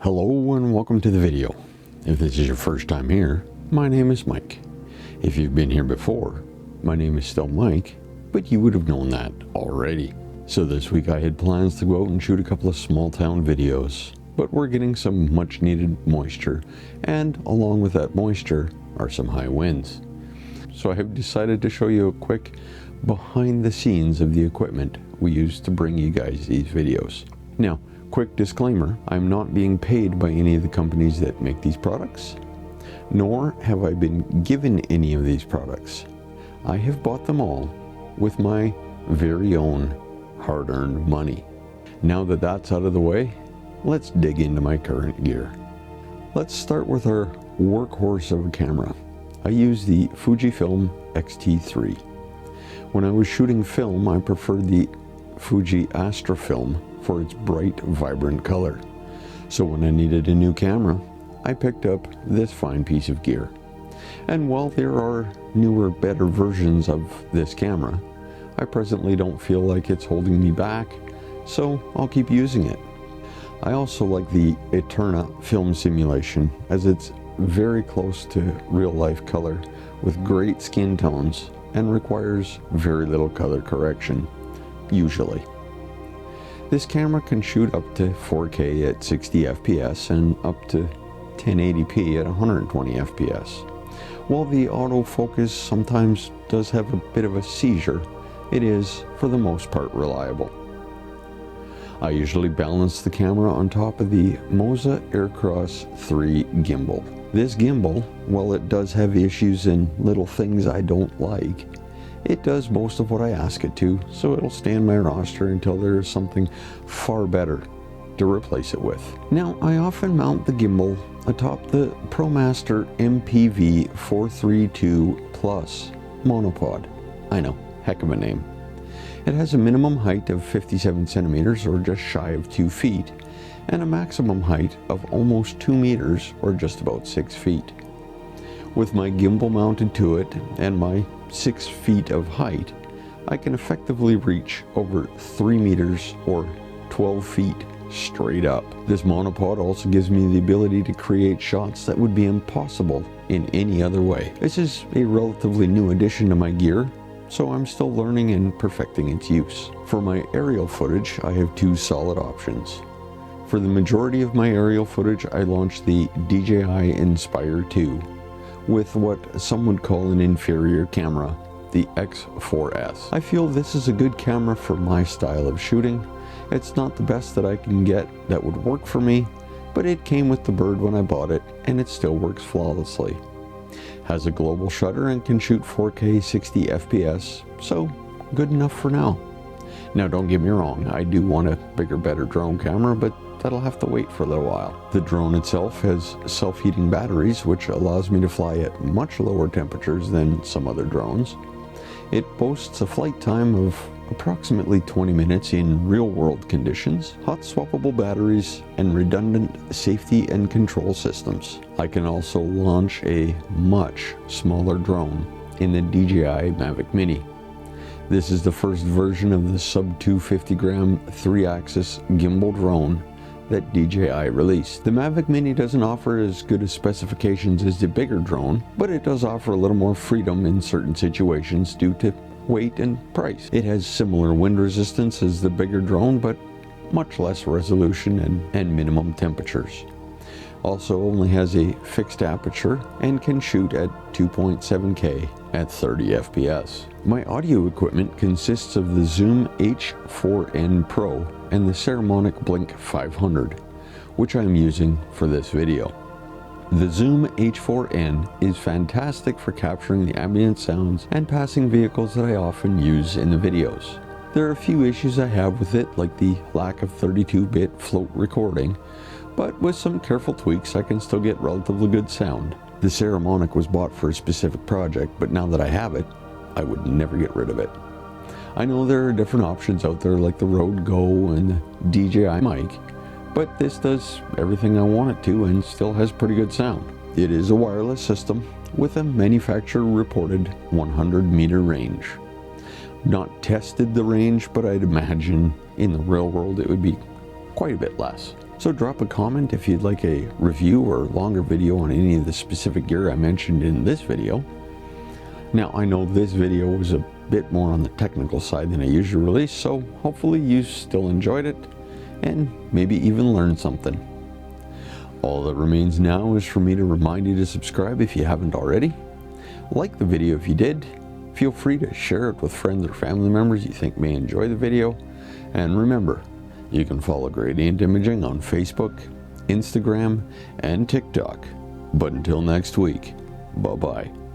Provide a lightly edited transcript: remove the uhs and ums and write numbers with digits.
Hello and welcome to the video. If this is your first time here, my name is Mike. If you've been here before, my name is still Mike, but you would have known that already. So this week I had plans to go out and shoot a couple of small town videos, but we're getting some much needed moisture, and along with that moisture are some high winds. So I have decided to show you a quick behind the scenes of the equipment we use to bring you guys these videos. Now, quick disclaimer, I'm not being paid by any of the companies that make these products, nor have I been given any of these products. I have bought them all with my very own hard-earned money. Now that that's out of the way, let's dig into my current gear. Let's start with our workhorse of a camera. I use the Fujifilm X-T3. When I was shooting film, I preferred the Fuji Astrofilm for its bright, vibrant color. So when I needed a new camera, I picked up this fine piece of gear. And while there are newer, better versions of this camera, I presently don't feel like it's holding me back, so I'll keep using it. I also like the Eterna film simulation, as it's very close to real-life color with great skin tones and requires very little color correction, usually. This camera can shoot up to 4K at 60 FPS and up to 1080p at 120 FPS. While the autofocus sometimes does have a bit of a seizure, it is, for the most part, reliable. I usually balance the camera on top of the Moza Aircross 3 gimbal. This gimbal, while it does have issues and little things I don't like, it does most of what I ask it to, so it'll stay in my roster until there is something far better to replace it with. Now, I often mount the gimbal atop the ProMaster MPV 432 Plus monopod. I know, heck of a name. It has a minimum height of 57 centimeters or just shy of 2 feet, and a maximum height of almost 2 meters or just about 6 feet. With my gimbal mounted to it and my 6 feet of height, I can effectively reach over 3 meters or 12 feet straight up. This monopod also gives me the ability to create shots that would be impossible in any other way. This is a relatively new addition to my gear, so I'm still learning and perfecting its use. For my aerial footage, I have two solid options. For the majority of my aerial footage, I launched the DJI Inspire 2 with what some would call an inferior camera, the X4S. I feel this is a good camera for my style of shooting. It's not the best that I can get that would work for me, but it came with the bird when I bought it, and it still works flawlessly. Has a global shutter and can shoot 4K 60 FPS, so good enough for now. Now don't get me wrong, I do want a bigger, better drone camera, but that'll have to wait for a little while. The drone itself has self-heating batteries, which allows me to fly at much lower temperatures than some other drones. It boasts a flight time of approximately 20 minutes in real-world conditions, hot swappable batteries, and redundant safety and control systems. I can also launch a much smaller drone in the DJI Mavic Mini. This is the first version of the sub 250 gram 3-axis gimbal drone that DJI released. The Mavic Mini doesn't offer as good as specifications as the bigger drone, but it does offer a little more freedom in certain situations due to weight and price. It has similar wind resistance as the bigger drone, but much less resolution and minimum temperatures. Also only has a fixed aperture and can shoot at 2.7K at 30 FPS. My audio equipment consists of the Zoom H4n Pro and the Saramonic Blink 500, which I'm using for this video. The Zoom H4n is fantastic for capturing the ambient sounds and passing vehicles that I often use in the videos. There are a few issues I have with it, like the lack of 32-bit float recording, but with some careful tweaks I can still get relatively good sound. The Saramonic was bought for a specific project, but now that I have it, I would never get rid of it. I know there are different options out there like the Rode Go and the DJI mic, but this does everything I want it to and still has pretty good sound. It is a wireless system with a manufacturer reported 100-meter range. Not tested the range, but I'd imagine in the real world it would be quite a bit less. So drop a comment if you'd like a review or longer video on any of the specific gear I mentioned in this video. Now, I know this video was a bit more on the technical side than I usually release, so hopefully you still enjoyed it and maybe even learned something. All that remains now is for me to remind you to subscribe if you haven't already. Like the video if you did. Feel free to share it with friends or family members you think may enjoy the video. And remember, you can follow Gradient Imaging on Facebook, Instagram, and TikTok. But until next week, bye-bye.